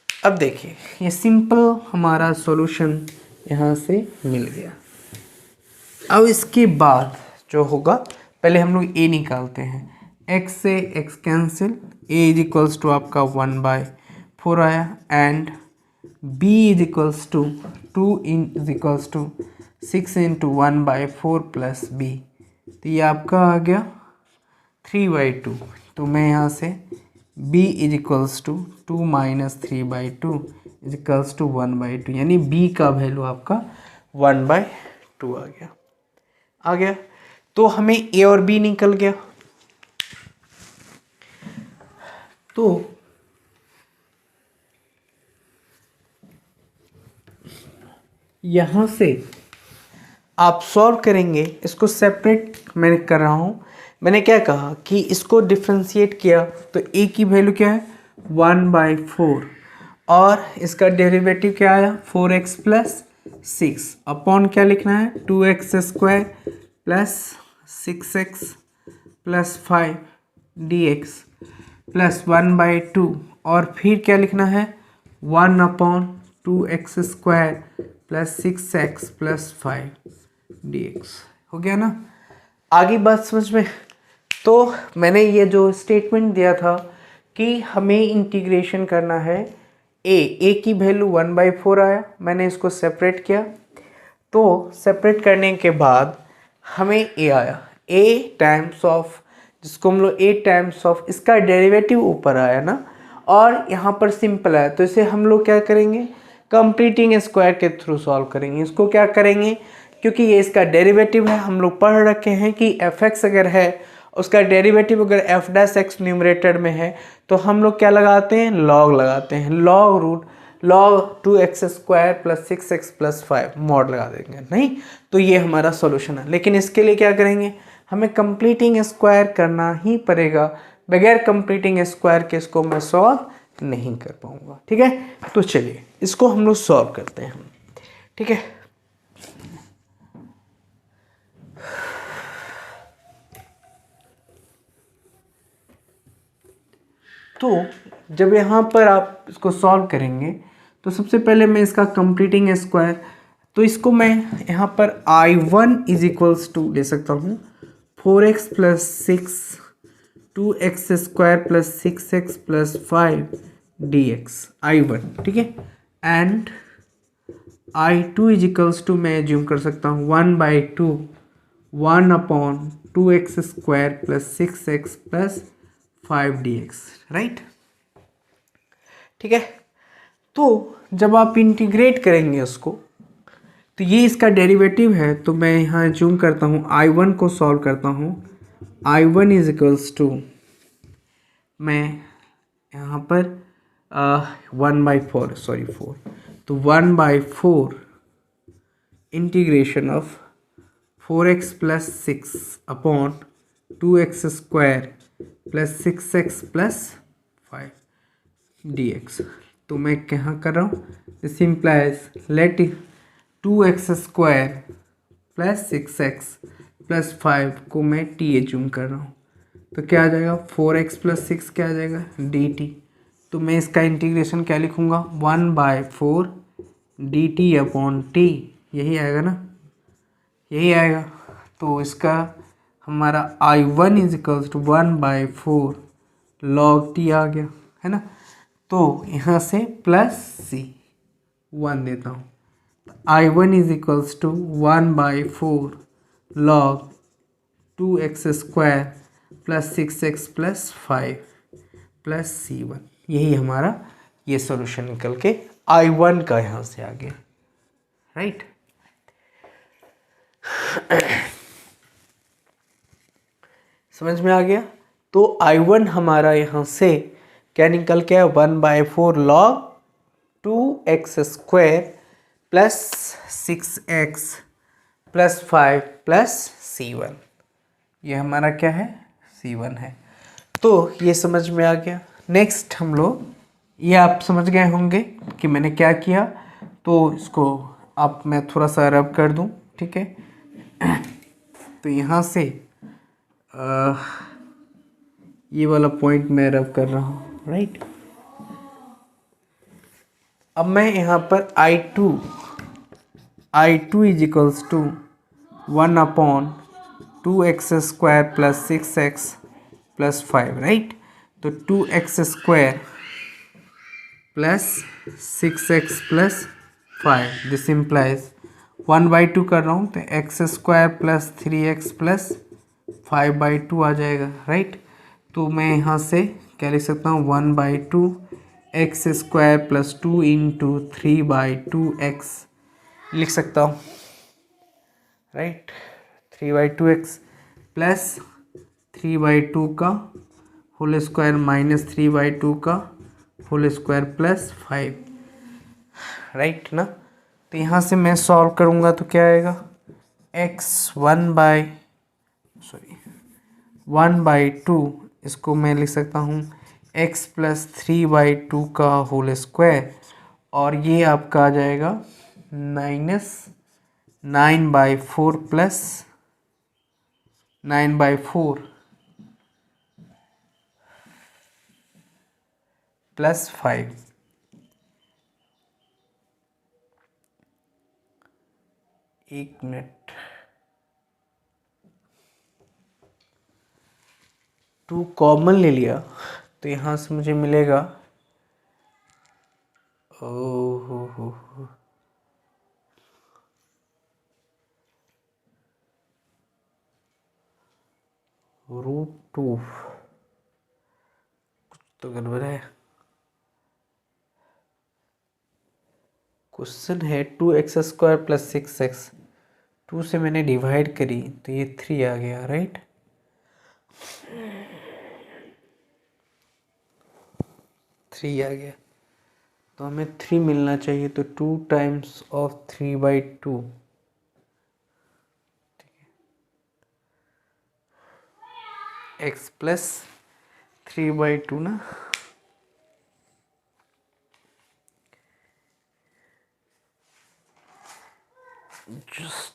अब देखिए ये सिंपल हमारा सॉल्यूशन यहाँ से मिल गया। अब इसके बाद जो होगा, पहले हम लोग a निकालते हैं, x से x cancel, a is equals to आपका 1/4 आया, and b is equals to 2 is equals to 6 into 1/4 plus b, तो ये आपका आ गया 3/2। तो मैं यहाँ से b is equals to 2 minus 3/2 is equals to 1/2, यानी b का वैल्यू आपका 1/2 आ गया। तो हमें a और b निकल गया। तो यहाँ से आप सॉल्व करेंगे, इसको सेपरेट मैं कर रहा हूँ। मैंने क्या कहा कि इसको डिफ्रेंशिएट किया तो a की वैल्यू क्या है 1/4, और इसका डेरिवेटिव क्या आया 4x प्लस 6 अपॉन क्या लिखना है 2x square plus 6x plus 5 dx plus 1/2, और फिर क्या लिखना है 1/2x square plus 6x plus 5 dx। हो गया ना, आगे बात समझ में। तो मैंने ये जो स्टेटमेंट दिया था कि हमें इंटीग्रेशन करना है, a की वैल्यू 1/4 आया, मैंने इसको सेपरेट किया, तो सेपरेट करने के बाद हमें a आया, a टाइम्स ऑफ, जिसको हम लोग a टाइम्स ऑफ, इसका डेरिवेटिव ऊपर आया ना, और यहाँ पर सिंपल है, तो इसे हम लोग क्या करेंगे कंप्लीटिंग स्क्वायर के थ्रू सॉल्व करेंगे। इसको क्या करेंगे, क्योंकि ये इसका डेरिवेटिव है, हम लोग पढ़ रखे हैं कि fx अगर है उसका डेरिवेटिव अगर f डैश x न्यूमरेटर में है तो हम लोग क्या लगाते हैं, लॉग लगाते हैं, log 2x square plus 6x plus 5 mod लगा देंगे, नहीं तो ये हमारा सॉल्यूशन है। लेकिन इसके लिए क्या करेंगे, हमें कंप्लीटिंग स्क्वायर करना ही पड़ेगा, बगैर कंप्लीटिंग स्क्वायर के इसको मैं सॉल्व नहीं कर पाऊंगा। ठीक है, तो चलिए इसको हम लोग सॉल्व करते हैं। ठीक है, तो जब यहाँ पर आप इसको सॉल्व करेंगे तो सबसे पहले मैं इसका कंप्लीटिंग स्क्वायर, तो इसको मैं यहाँ पर I1 इज इक्वल्स टू ले सकता हूँ 4x plus 6 2x square plus 6x plus 5 dx I1, ठीक है। And I2 is equals to मैं एज्यूम कर सकता हूँ 1/2 1 upon 2x square plus 6x plus 5 dx, right, ठीक है। तो जब आप इंटीग्रेट करेंगे उसको, तो ये इसका डेरिवेटिव है, तो मैं यहाँ जूम करता हूँ I1 को सॉल्व करता हूँ। I1 इज इक्वल्स टू मैं यहाँ पर 1/4 सॉरी 4, तो 1/4 integration of 4x plus 6 upon 2x square plus 6x plus 5 dx। तो मैं क्या कर रहा हूँ, this implies let 2x square plus 6x plus 5 को मैं t एज्यूम कर रहा हूँ, तो क्या आ जाएगा 4x प्लस 6 क्या आ जाएगा dt। तो मैं इसका इंटीग्रेशन क्या लिखूँगा 1/4 dt अपॉन t, यही आएगा ना, यही आएगा। तो इसका हमारा I1 is equals to 1/4 log t आ गया, है ना। तो यहाँ से प्लस c 1 देता हूँ, I1 is equals to 1/4 log 2x square plus 6x plus 5 plus c1, यही हमारा ये सॉल्यूशन निकल के I1 का यहाँ से आ गया, राइट। समझ में आ गया। तो I1 हमारा यहाँ से क्या निकल के 1/4 log 2x square plus 6x plus 5 plus c1, ये हमारा क्या है c1 है। तो ये समझ में आ गया। नेक्स्ट हम लोग, ये आप समझ गए होंगे कि मैंने क्या किया, तो इसको आप मैं थोड़ा सा रब कर दूं, ठीक है। तो यहाँ से ये वाला पॉइंट मैं रब कर रहा हूँ, राइट। अब मैं यहाँ पर I2 is equals to 1 upon 2x square plus 6x plus 5, right. तो 2x square plus 6x plus 5, this implies 1/2 कर रहा हूँ, तो x square plus 3x plus 5/2 आ जाएगा, राइट। तो मैं यहाँ से क्या लिख सकता हूँ 1/2 x square plus 2 into 3/2x लिख सकता हूँ, राइट। 3/2x प्लस 3/2 का होल स्क्वायर माइनस 3/2 का होल स्क्वायर प्लस 5, राइट ना। तो यहाँ से मैं सॉल्व करूँगा तो क्या आएगा x 1/2, इसको मैं लिख सकता हूँ x प्लस 3/2 का होल स्क्वायर, और ये आपका आ जाएगा माइनस 9/4 प्लस 9/4 प्लस 5। एक मिनट, 2 कॉमन ले लिया तो यहाँ से मुझे मिलेगा हो √2, कुछ तो गड़बड़ है। क्वेश्चन है 2x स्क्वायर प्लस 6x, 2 से मैंने डिवाइड करी तो ये 3 आ गया, राइट। थ्री आ गया, तो हमें 3 मिलना चाहिए, तो 2 टाइम्स ऑफ 3/2, x प्लस 3/2 ना, जस्ट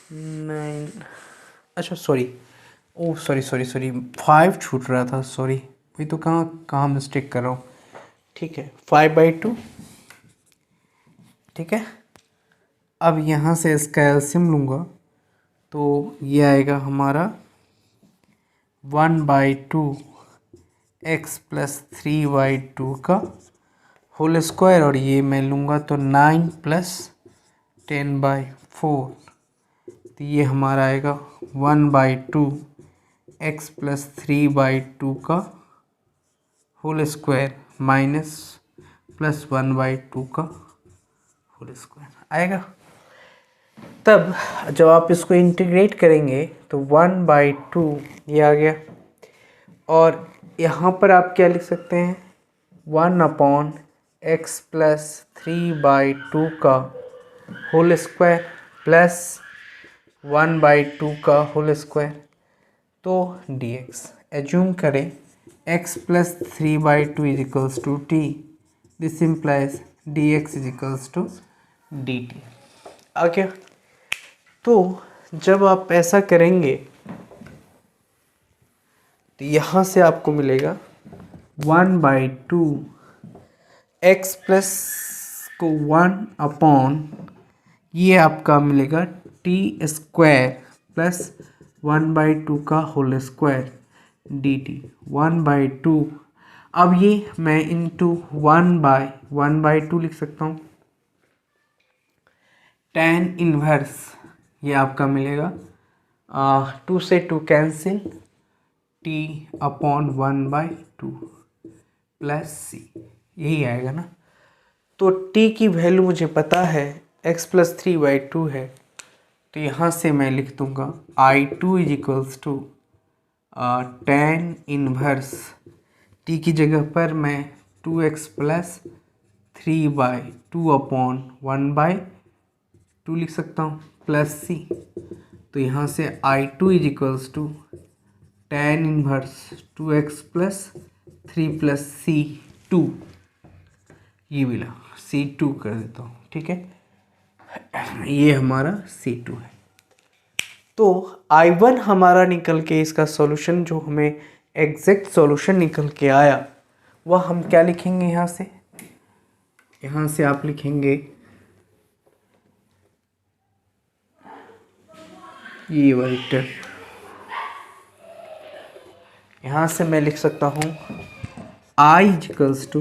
9, अच्छा सॉरी, ओ सॉरी 5 छूट रहा था, सॉरी, वही तो कहाँ कहाँ मिस्टेक कर रहा हूँ। ठीक है, 5/2, ठीक है। अब यहाँ से इसका एलसीएम लूँगा तो ये आएगा हमारा 1/2 x प्लस 3/2 का होल स्क्वायर, और ये मैं लूँगा तो 9 प्लस 10/4, तो ये हमारा आएगा 1/2 x प्लस 3/2 का होल स्क्वायर माइनस प्लस 1/2 का होल स्क्वायर आएगा। तब जब आप इसको इंटीग्रेट करेंगे तो 1/2 ये आ गया, और यहाँ पर आप क्या लिख सकते हैं, 1/x प्लस 3/2 का होल स्क्वायर प्लस 1/2 का होल स्क्वायर, तो dx एज्यूम करें x plus 3/2 is equals to t, this implies dx is equals to dt। आ गया। तो जब आप ऐसा करेंगे तो यहाँ से आपको मिलेगा 1/2 x प्लस को 1 ये आपका मिलेगा t स्क्वायर प्लस 1/2 का होल स्क्वायर dt 1/2। अब ये मैं इंटू 1/2 लिख सकता हूँ, tan इनवर्स ये आपका मिलेगा 2 से 2 कैंसिल, t/1/2 प्लस सी, यही आएगा ना। तो t की वैल्यू मुझे पता है x प्लस 3/2 है, तो यहाँ से मैं लिख दूँगा I2 is equals to tan inverse, t की जगह पर मैं 2x प्लस 3/2/1/2 लिख सकता हूँ प्लस सी। तो यहाँ से I2 is equals to tan inverse 2x plus 3 plus C2, ये मिला, C2 कर देता हूँ, ठीक है, ये हमारा C2 है। तो I1 हमारा निकल के इसका सॉल्यूशन जो हमें एग्जैक्ट सॉल्यूशन निकल के आया, वह हम क्या लिखेंगे, यहाँ से आप लिखेंगे ये वेक्टर, यहाँ से मैं लिख सकता हूँ I equals to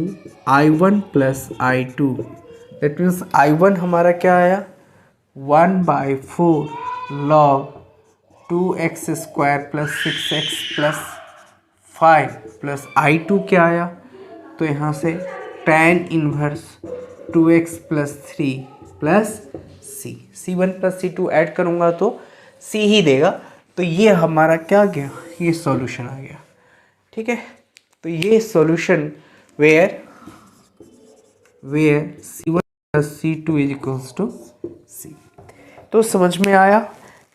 I1 plus I2, that means I1 हमारा क्या आया 1/4 log 2x square plus 6x plus 5 plus I2 क्या आया, तो यहाँ से tan inverse 2x plus 3 plus C1 plus C2 add करूँगा तो C ही देगा, तो ये हमारा क्या गया, ये सॉल्यूशन आ गया, ठीक है। तो ये solution where C1 plus C2 is equals to C। तो समझ में आया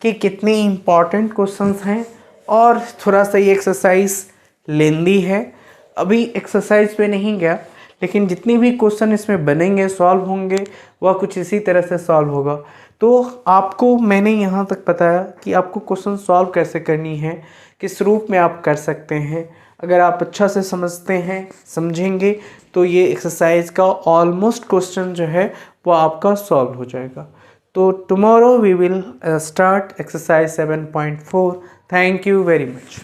कि कितने इम्पॉर्टेंट क्वेश्चंस हैं, और थोड़ा सा ये एक्सरसाइज लेंदी है, अभी एक्सरसाइज पे नहीं गया, लेकिन जितने भी क्वेश्चन इसमें बनेंगे सॉल्व होंगे वह कुछ इसी तरह से सॉल्व होगा। तो आपको मैंने यहाँ तक बताया कि आपको क्वेश्चन सॉल्व कैसे करनी है, किस रूप में आप कर सकते हैं। अगर आप अच्छा से समझेंगे तो ये एक्सरसाइज का ऑलमोस्ट क्वेश्चन जो है वो आपका सॉल्व हो जाएगा। तो tomorrow we will start exercise 7.4। Thank you very much.